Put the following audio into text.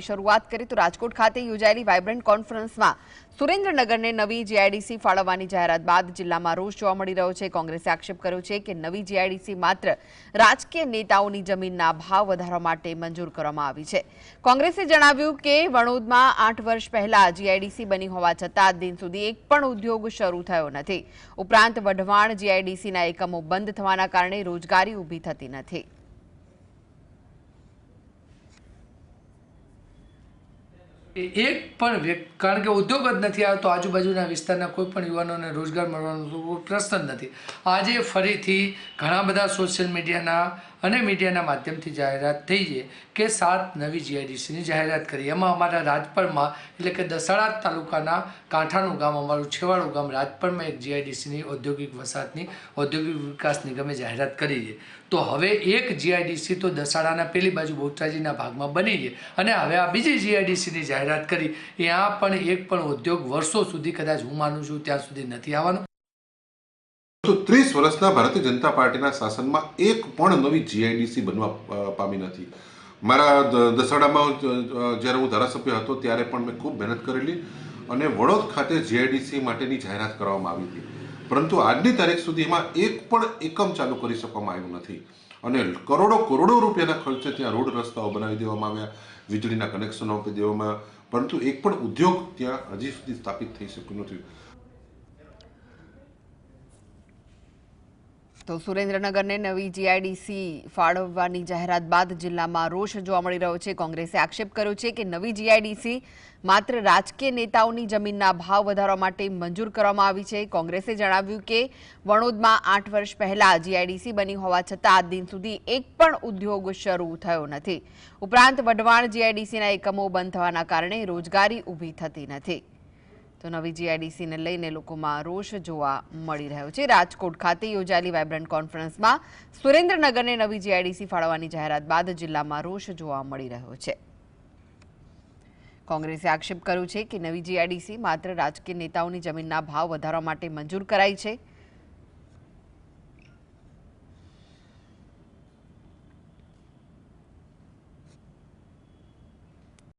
શરૂઆત કરી તો રાજકોટ ખાતે યોજાયેલી વાઇબ્રન્ટ કોન્ફરન્સમાં સુરેન્દ્રનગરને નવી જીઆઈડીસી ફાળવવાની જાહેરાત બાદ જિલ્લામાં રોષ જોવા મળી રહ્યો છે। કોંગ્રેસે આક્ષેપ કર્યો છે કે નવી જીઆઈડીસી માત્ર રાજકીય નેતાઓની જમીનના ભાવ વધારવા માટે મંજૂર કરવામાં આવી છે। કોંગ્રેસે જણાવ્યું કે વણોદમાં 8 વર્ષ પહેલા જીઆઈડીસી બની હોવા છતાં આજ દિન સુધી એક પણ ઉદ્યોગ શરૂ થયો નથી। ઉપરાંત વઢવાણ જીઆઈડીસીના એકમો બંધ થવાના કારણે રોજગારી ઊભી થતી નથી। એક પણ કારણ કે ઉદ્યોગ જ નથી આવતો, આજુબાજુના વિસ્તારના કોઈ પણ યુવાનોને રોજગાર મળવાનો પ્રશ્ન જ નથી। આજે ફરીથી ઘણા બધા સોશિયલ મીડિયાના અને મીડિયાના માધ્યમથી જાહેરાત થઈ છે કે 7 નવી જીઆઈડીસીની જાહેરાત કરી। એમાં અમારા રાજપરમાં એટલે કે દસાડા તાલુકાના કાંઠાનું ગામ, અમારું છેવાડું ગામ રાજપરમાં એક જીઆઈડીસીની ઔદ્યોગિક વસાહતની ઔદ્યોગિક વિકાસ નિગમે જાહેરાત કરી છે। તો હવે એક જીઆઈડીસી તો દસાડાના પેલી બાજુ બોટાજીના ભાગમાં બની છે અને હવે આ બીજી જીઆઈડીસીની જાહેરાત કરી। ત્યાં પણ એક પણ ઉદ્યોગ વર્ષો સુધી, કદાચ હું માનું છું ત્યાં સુધી નથી આવવાનો। 30 વર્ષના ભારતીય જનતા પાર્ટીના શાસનમાં એક પણ નવી જીઆઈડીસી બનવા પામી નથી। મારા દસાડામાં જ્યારે હું ધારાસભ્ય હતો ત્યારે પણ મેં ખૂબ મહેનત કરેલી અને વડોદ ખાતે જીઆઈડીસી માટેની જાહેરાત કરવામાં આવી હતી, પરંતુ આજની તારીખ સુધી એમાં એક પણ એકમ ચાલુ કરી શકવામાં આવ્યું નથી અને કરોડો રૂપિયાના ખર્ચે ત્યાં રોડ રસ્તાઓ બનાવી દેવામાં આવ્યા, વીજળીના કનેક્શનો આપી દેવામાં, પરંતુ એક પણ ઉદ્યોગ ત્યાં હજી સુધી સ્થાપિત થઈ શક્યું નથી। તો સુરેન્દ્રનગરને નવી જીઆઈડીસી ફાળવવાની જાહેરાત બાદ જિલ્લામાં રોષ જોવા મળી રહ્યો છે। કોંગ્રેસે આક્ષેપ કર્યો છે કે નવી જીઆઈડીસી માત્ર રાજકીય નેતાઓની જમીનના ભાવ વધારવા માટે મંજૂર કરવામાં આવી છે। કોંગ્રેસે જણાવ્યું કે વણોદમાં 8 વર્ષ પહેલા જીઆઈડીસી બની હોવા છતાં આજ દિન સુધી એક પણ ઉદ્યોગ શરૂ થયો નથી। ઉપરાંત વઢવાણ જીઆઈડીસીના એકમો બંધ થવાના કારણે રોજગારી ઊભી થતી નથી। તો નવી જીઆઈડીસીને લઈને લોકોમાં રોષ જોવા મળી રહ્યો છે। રાજકોટ ખાતે યોજાયેલી વાઇબ્રન્ટ કોન્ફરન્સમાં સુરેન્દ્રનગરને નવી જીઆઈડીસી ફાળવવાની જાહેરાત બાદ જિલ્લામાં રોષ જોવા મળી રહ્યો છે। કોંગ્રેસે આક્ષેપ કર્યો છે કે નવી જીઆઈડીસી માત્ર રાજકીય નેતાઓની જમીનના ભાવ વધારવા માટે મંજૂર કરાઈ છે।